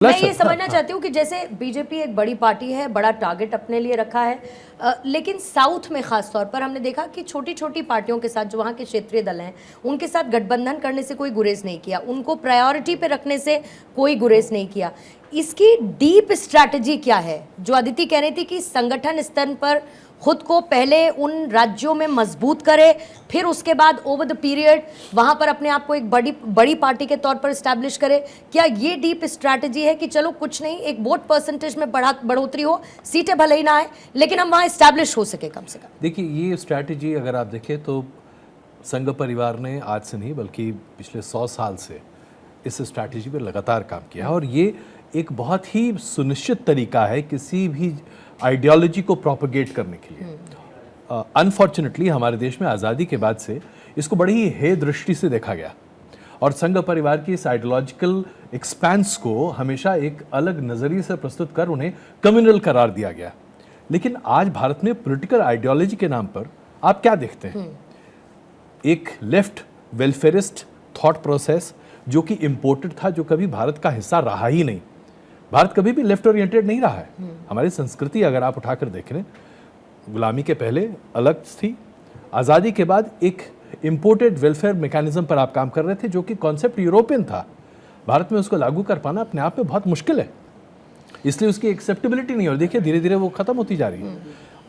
मैं ये समझना चाहती हूँ कि जैसे बीजेपी एक बड़ी पार्टी है, बड़ा टारगेट अपने लिए रखा है, लेकिन साउथ में खास तौर पर हमने देखा कि छोटी छोटी पार्टियों के साथ जो वहाँ के क्षेत्रीय दल हैं उनके साथ गठबंधन करने से कोई गुरेज नहीं किया, उनको प्रायोरिटी पे रखने से कोई गुरेज नहीं किया। इसकी डीप स्ट्रैटेजी क्या है? जो अदिति कह रही थी कि संगठन स्तर पर खुद को पहले उन राज्यों में मजबूत करे, फिर उसके बाद ओवर द पीरियड वहां पर अपने आप को एक बड़ी पार्टी के तौर पर स्टैब्लिश करे। क्या ये डीप स्ट्रैटेजी है कि चलो कुछ नहीं, एक वोट परसेंटेज में बढ़ोतरी हो, सीटें भले ही ना आए लेकिन हम वहां स्टैब्लिश हो सके कम से कम? देखिए, ये स्ट्रैटेजी अगर आप देखें तो संघ परिवार ने आज से नहीं बल्कि पिछले 100 साल से इस स्ट्रैटेजी पर लगातार काम किया है और ये एक बहुत ही सुनिश्चित तरीका है किसी भी आइडियोलॉजी को प्रोपेगेट करने के लिए। अनफॉर्चुनेटली हमारे देश में आज़ादी के बाद से इसको बड़ी ही हे दृष्टि से देखा गया और संघ परिवार की इस आइडियोलॉजिकल एक्सपेंस को हमेशा एक अलग नज़रिए से प्रस्तुत कर उन्हें कम्युनल करार दिया गया। लेकिन आज भारत में पॉलिटिकल आइडियोलॉजी के नाम पर आप क्या देखते हैं? एक लेफ्ट वेलफेयरिस्ट थॉट प्रोसेस जो कि इम्पोर्टेड था, जो कभी भारत का हिस्सा रहा ही नहीं। भारत कभी भी लेफ्ट ओरिएंटेड नहीं रहा है। हमारी संस्कृति अगर आप उठाकर देख लें, गुलामी के पहले अलग थी, आज़ादी के बाद एक इम्पोर्टेड वेलफेयर मैकेनिज्म पर आप काम कर रहे थे जो कि कॉन्सेप्ट यूरोपियन था। भारत में उसको लागू कर पाना अपने आप में बहुत मुश्किल है, इसलिए उसकी एक्सेप्टेबिलिटी नहीं हो। देखिए धीरे धीरे वो खत्म होती जा रही है।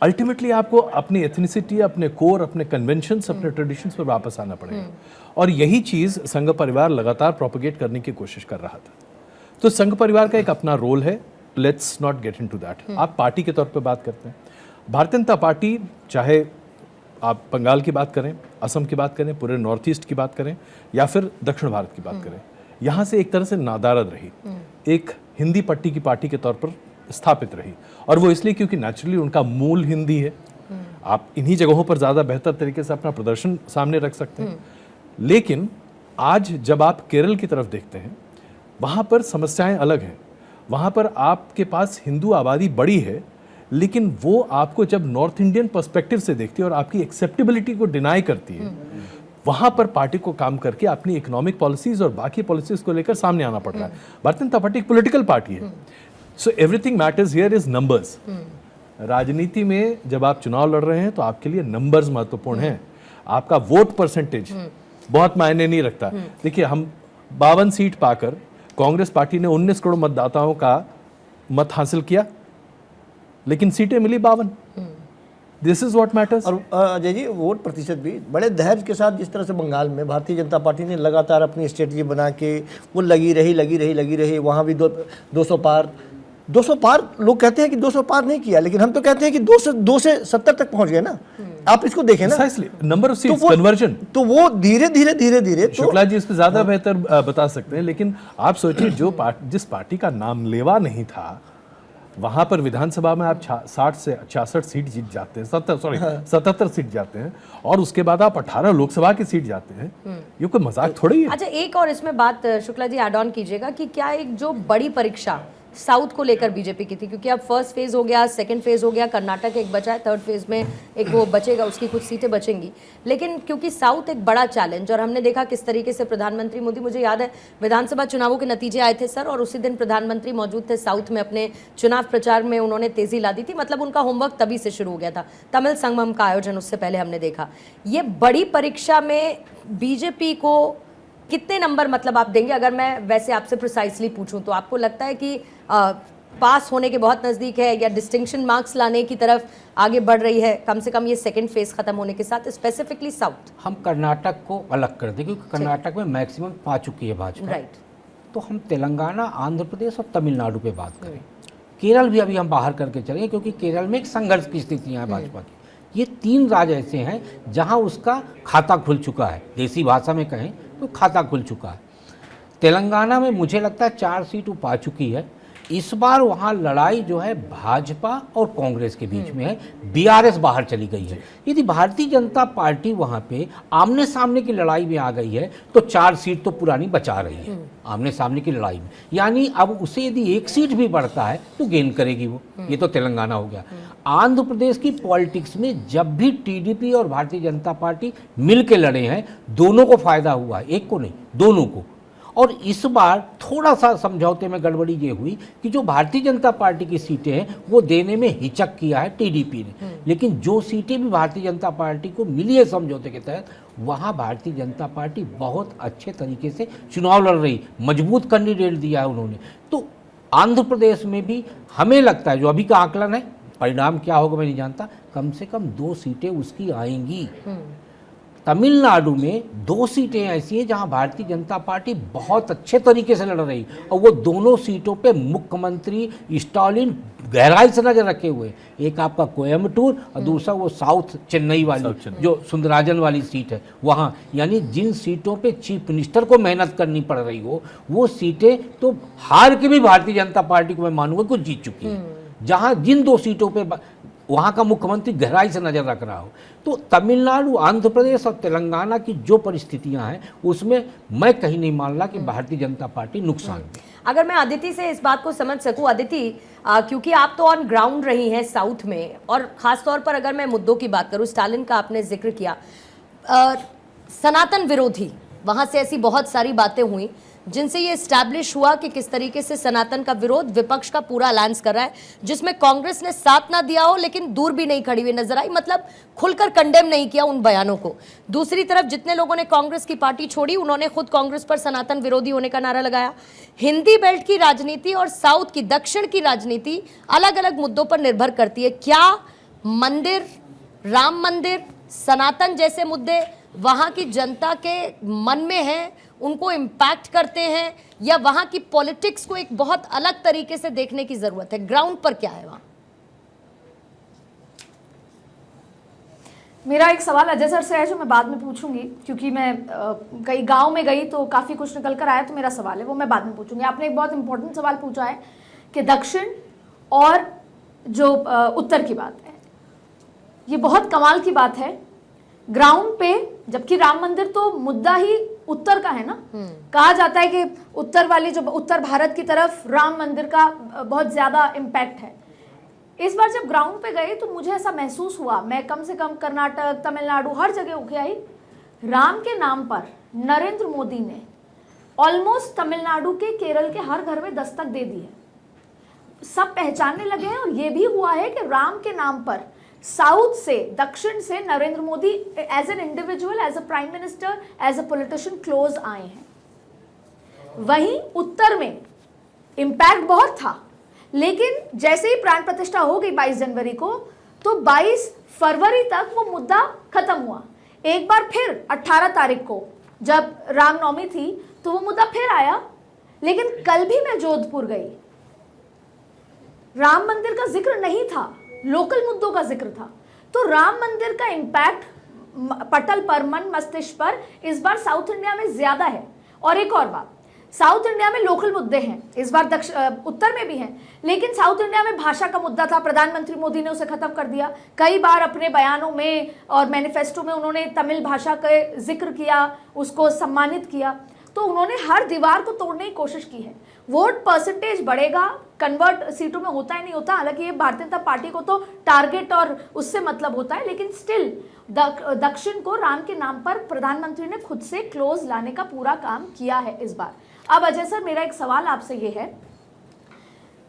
अल्टीमेटली आपको अपनी एथनिसिटी, अपने कोर, अपने कन्वेंशंस, अपने ट्रेडिशंस पर वापस आना पड़ेगा और यही चीज़ संघ परिवार लगातार प्रोपेगेट करने की कोशिश कर रहा था। तो संघ परिवार का एक अपना रोल है, let's not get into that. आप पार्टी के तौर पे बात करते हैं, भारतीय जनता पार्टी, चाहे आप बंगाल की बात करें, असम की बात करें, पूरे नॉर्थ ईस्ट की बात करें या फिर दक्षिण भारत की बात करें, यहाँ से एक तरह से नादारद रही, एक हिंदी पट्टी की पार्टी के तौर पर स्थापित रही। और वो इसलिए क्योंकि नेचुरली उनका मूल हिंदी है। आप इन्हीं जगहों पर ज़्यादा बेहतर तरीके से अपना प्रदर्शन सामने रख सकते हैं। लेकिन आज जब आप केरल की तरफ देखते हैं, वहाँ पर समस्याएं अलग हैं। वहाँ पर आपके पास हिंदू आबादी बड़ी है, लेकिन वो आपको जब नॉर्थ इंडियन पर्सपेक्टिव से देखती है और आपकी एक्सेप्टेबिलिटी को डिनाई करती है, वहाँ पर पार्टी को काम करके अपनी इकोनॉमिक पॉलिसीज और बाकी पॉलिसीज को लेकर सामने आना पड़ रहा है। भारतीय जनता पार्टी एक पॉलिटिकल पार्टी है, so everything matters here is numbers. राजनीति में जब आप चुनाव लड़ रहे हैं तो आपके लिए नंबर्स महत्वपूर्ण हैं। आपका वोट परसेंटेज बहुत मायने नहीं रखता। देखिए, हम 52 सीट पाकर कांग्रेस पार्टी ने 19 करोड़ मतदाताओं का मत हासिल किया, लेकिन सीटें मिली 52। This is what matters. और अजय जी, वोट प्रतिशत भी बड़े धैर्य के साथ, जिस तरह से बंगाल में भारतीय जनता पार्टी ने लगातार अपनी स्ट्रेटजी बना के वो लगी रही, वहाँ भी 200 पार लोग कहते हैं कि 200 पार नहीं किया, लेकिन हम तो कहते हैं कि 2 से 70 तक पहुंच गए ना। आप इसको देखें ना, नंबर ऑफ सीट्स, कन्वर्जन, तो वो धीरे धीरे शुक्ला जी इस पे ज्यादा बेहतर बता सकते हैं। लेकिन आप सोचिए, जिस पार्टी का नाम लेवा नहीं था, वहां पर विधानसभा में आप 60 से 66 सीट जीत जाते हैं, 77 सीट जाते हैं, और उसके बाद आप 18 लोकसभा की सीट जाते हैं। ये कोई मजाक थोड़ी है। अच्छा, एक और इसमें बात शुक्ला जी ऐड ऑन कीजिएगा कि क्या एक जो बड़ी परीक्षा साउथ को लेकर बीजेपी की थी, क्योंकि अब फर्स्ट फेज हो गया, सेकंड फेज हो गया, कर्नाटक एक बचा है, थर्ड फेज में एक वो बचेगा, उसकी कुछ सीटें बचेंगी, लेकिन क्योंकि साउथ एक बड़ा चैलेंज, और हमने देखा किस तरीके से प्रधानमंत्री मोदी, मुझे याद है विधानसभा चुनावों के नतीजे आए थे सर, और उसी दिन प्रधानमंत्री मौजूद थे साउथ में, अपने चुनाव प्रचार में उन्होंने तेजी ला दी थी। मतलब उनका होमवर्क तभी से शुरू हो गया था। तमिल संगमम का आयोजन उससे पहले हमने देखा। ये बड़ी परीक्षा में बीजेपी को कितने नंबर मतलब आप देंगे? अगर मैं वैसे आपसे प्रिसाइसली पूछूं तो आपको लगता है कि पास होने के बहुत नज़दीक है या डिस्टिंक्शन मार्क्स लाने की तरफ आगे बढ़ रही है, कम से कम ये सेकंड फेज खत्म होने के साथ, स्पेसिफिकली साउथ? हम कर्नाटक को अलग कर दें क्योंकि कर्नाटक में मैक्सिमम पा चुकी है भाजपा, राइट। तो हम तेलंगाना, आंध्र प्रदेश और तमिलनाडु पे बात करें। केरल भी अभी हम बाहर करके चलेंगे क्योंकि केरल में एक संघर्ष की स्थितियाँ हैं भाजपा की। ये 3 राज्य ऐसे हैं जहाँ उसका खाता खुल चुका है, देसी भाषा में कहें तो खाता खुल चुका है। तेलंगाना में मुझे लगता है 4 सीट वो पा चुकी है। इस बार वहाँ लड़ाई जो है भाजपा और कांग्रेस के बीच में है, बीआरएस बाहर चली गई है। यदि भारतीय जनता पार्टी वहाँ पे आमने सामने की लड़ाई में आ गई है तो 4 सीट तो पुरानी बचा रही है आमने सामने की लड़ाई में, यानी अब उसे यदि 1 सीट भी बढ़ता है तो गेन करेगी वो। ये तो तेलंगाना हो गया। आंध्र प्रदेश की पॉलिटिक्स में जब भी टीडीपी और भारतीय जनता पार्टी मिल के लड़े हैं, दोनों को फायदा हुआ है, एक को नहीं, दोनों को। और इस बार थोड़ा सा समझौते में गड़बड़ी ये हुई कि जो भारतीय जनता पार्टी की सीटें हैं वो देने में हिचक किया है टीडीपी ने, लेकिन जो सीटें भी भारतीय जनता पार्टी को मिली है समझौते के तहत, वहाँ भारतीय जनता पार्टी बहुत अच्छे तरीके से चुनाव लड़ रही, मजबूत कैंडिडेट दिया है उन्होंने। तो आंध्र प्रदेश में भी हमें लगता है, जो अभी का आकलन है, परिणाम क्या होगा मैं नहीं जानता, कम से कम 2 सीटें उसकी आएंगी। तमिलनाडु में 2 सीटें ऐसी हैं जहां भारतीय जनता पार्टी बहुत अच्छे तरीके से लड़ रही, और वो दोनों सीटों पे मुख्यमंत्री स्टालिन गहराई से नजर रखे हुए। एक आपका कोयम्बटूर और दूसरा वो साउथ चेन्नई वाली जो सुंदराजन वाली सीट है वहाँ, यानी जिन सीटों पे चीफ मिनिस्टर को मेहनत करनी पड़ रही हो वो सीटें तो हार के भी भारतीय जनता पार्टी को मैं मानूंगा कुछ जीत चुकी है। जहाँ जिन 2 सीटों पे वहाँ का मुख्यमंत्री गहराई से नजर रख रहा हो, तो तमिलनाडु, आंध्र प्रदेश और तेलंगाना की जो परिस्थितियां हैं उसमें मैं कहीं नहीं मान रहा कि भारतीय जनता पार्टी नुकसान में। अगर मैं अदिति से इस बात को समझ सकूं, अदिति क्योंकि आप तो ऑन ग्राउंड रही हैं साउथ में, और खास तौर पर अगर मैं मुद्दों की बात करूं, स्टालिन का आपने जिक्र किया, सनातन विरोधी, वहां से ऐसी बहुत सारी बातें हुई जिनसे ये एस्टैब्लिश हुआ कि किस तरीके से सनातन का विरोध विपक्ष का पूरा अलायंस कर रहा है, जिसमें कांग्रेस ने साथ ना दिया हो लेकिन दूर भी नहीं खड़ी हुई नजर आई, मतलब खुलकर कंडेम नहीं किया उन बयानों को। दूसरी तरफ जितने लोगों ने कांग्रेस की पार्टी छोड़ी उन्होंने खुद कांग्रेस पर सनातन विरोधी होने का नारा लगाया। हिंदी बेल्ट की राजनीति और साउथ की, दक्षिण की राजनीति अलग अलग मुद्दों पर निर्भर करती है। क्या मंदिर, राम मंदिर, सनातन जैसे मुद्दे वहां की जनता के मन में हैं, उनको इम्पैक्ट करते हैं, या वहां की पॉलिटिक्स को एक बहुत अलग तरीके से देखने की जरूरत है? ग्राउंड पर क्या है वहां? मेरा एक सवाल अजय सर से है जो मैं बाद में पूछूंगी, क्योंकि मैं कई गांव में गई तो काफ़ी कुछ निकल कर आया, तो मेरा सवाल है वो मैं बाद में पूछूंगी। आपने एक बहुत इंपॉर्टेंट सवाल पूछा है कि दक्षिण और जो उत्तर की बात है, ये बहुत कमाल की बात है। ग्राउंड पे, जबकि राम मंदिर तो मुद्दा ही उत्तर का है ना, कहा जाता है कि उत्तर वाली, जो उत्तर भारत की तरफ राम मंदिर का बहुत ज्यादा इम्पैक्ट है। इस बार जब ग्राउंड पे गए तो मुझे ऐसा महसूस हुआ, मैं कम से कम कर्नाटक, तमिलनाडु, हर जगह होके आई, राम के नाम पर नरेंद्र मोदी ने ऑलमोस्ट तमिलनाडु के, केरल के हर घर में दस्तक दे दी है। सब पहचानने लगे हैं, और ये भी हुआ है कि राम के नाम पर साउथ से, दक्षिण से Narendra Modi as an individual, as a prime minister, as a politician close आए हैं। वहीं उत्तर में इंपैक्ट बहुत था, लेकिन जैसे ही प्राण प्रतिष्ठा हो गई 22 जनवरी को, तो 22 फरवरी तक वो मुद्दा खत्म हुआ। एक बार फिर 18 तारीख को जब रामनवमी थी तो वो मुद्दा फिर आया, लेकिन कल भी मैं जोधपुर गई, राम मंदिर का जिक्र नहीं था, लोकल मुद्दों का जिक्र था। तो राम मंदिर का इंपैक्ट पटल पर, मन मस्तिष्क पर इस बार साउथ इंडिया में ज्यादा है। और एक और बात, साउथ इंडिया में लोकल मुद्दे हैं, इस बार उत्तर में भी हैं, लेकिन साउथ इंडिया में भाषा का मुद्दा था, प्रधानमंत्री मोदी ने उसे खत्म कर दिया। कई बार अपने बयानों में और मैनिफेस्टो में उन्होंने तमिल भाषा का जिक्र किया, उसको सम्मानित किया। तो उन्होंने हर दीवार को तोड़ने की कोशिश की है। वोट परसेंटेज बढ़ेगा, कन्वर्ट सीटों में होता है नहीं होता, हालांकि ये भारतीय जनता पार्टी को तो टारगेट और उससे मतलब होता है, लेकिन स्टिल दक्षिण को राम के नाम पर प्रधानमंत्री ने खुद से क्लोज लाने का पूरा काम किया है इस बार। अब अजय सर, मेरा एक सवाल आपसे ये है,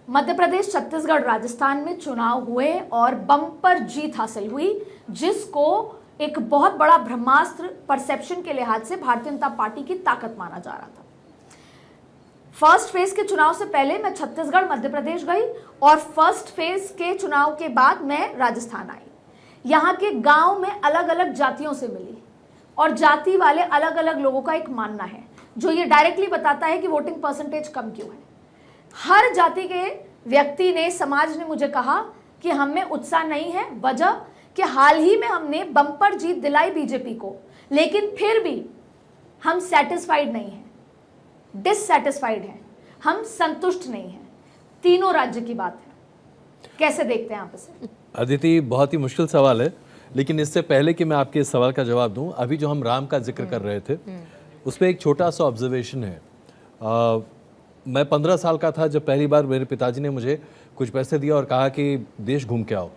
मध्य प्रदेश, छत्तीसगढ़, राजस्थान में चुनाव हुए और बम्पर जीत हासिल हुई, जिसको एक बहुत बड़ा ब्रह्मास्त्र परसेप्शन के लिहाज से भारतीय जनता पार्टी की ताकत माना जा रहा था। फर्स्ट फेज के चुनाव से पहले मैं छत्तीसगढ़, मध्य प्रदेश गई, और फर्स्ट फेज के चुनाव के बाद मैं राजस्थान आई। यहाँ के गांव में अलग अलग जातियों से मिली, और जाति वाले अलग अलग लोगों का एक मानना है जो ये डायरेक्टली बताता है कि वोटिंग परसेंटेज कम क्यों है। हर जाति के व्यक्ति ने, समाज ने मुझे कहा कि हम में उत्साह नहीं है, वजह कि हाल ही में हमने बम्पर जीत दिलाई बीजेपी को, लेकिन फिर भी हम सेटिस्फाइड नहीं हैं, डिससेटिस्फाइड हैं, हम संतुष्ट नहीं हैं। तीनों राज्य की बात है, कैसे देखते हैं आप इसे? अदिति, बहुत ही मुश्किल सवाल है, लेकिन इससे पहले कि मैं आपके इस सवाल का जवाब दूं, अभी जो हम राम का जिक्र कर रहे थे उस पर एक छोटा सा ऑब्जर्वेशन है। मैं 15 साल का था जब पहली बार मेरे पिताजी ने मुझे कुछ पैसे दिया और कहा कि देश घूम के आओ,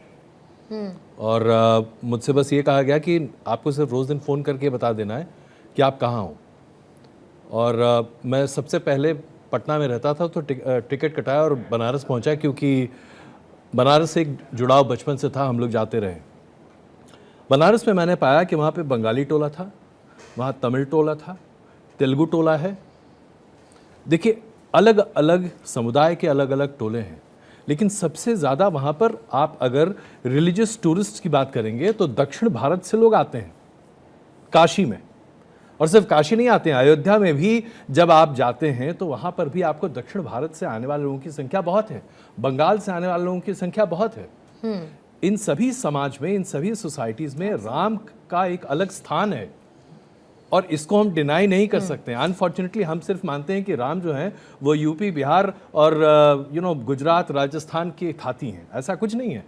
और मुझसे बस ये कहा गया कि आपको सिर्फ रोज़ दिन फ़ोन करके बता देना है कि आप कहाँ हो। और मैं सबसे पहले पटना में रहता था तो टिकट कटाया और बनारस पहुंचा, क्योंकि बनारस से एक जुड़ाव बचपन से था, हम लोग जाते रहे। बनारस में मैंने पाया कि वहाँ पे बंगाली टोला था, वहाँ तमिल टोला था, तेलुगु टोला है। देखिए, अलग अलग समुदाय के अलग अलग टोले हैं, लेकिन सबसे ज़्यादा वहाँ पर आप अगर रिलीजियस टूरिस्ट की बात करेंगे तो दक्षिण भारत से लोग आते हैं काशी में। और सिर्फ काशी नहीं आते हैं, अयोध्या में भी जब आप जाते हैं तो वहाँ पर भी आपको दक्षिण भारत से आने वाले लोगों की संख्या बहुत है, बंगाल से आने वाले लोगों की संख्या बहुत है। इन सभी समाज में, इन सभी सोसाइटीज़ में राम का एक अलग स्थान है और इसको हम डिनाई नहीं कर सकते। अनफॉर्चुनेटली हम सिर्फ मानते हैं कि राम जो है वो यूपी, बिहार और गुजरात, राजस्थान के खाती हैं। ऐसा कुछ नहीं है।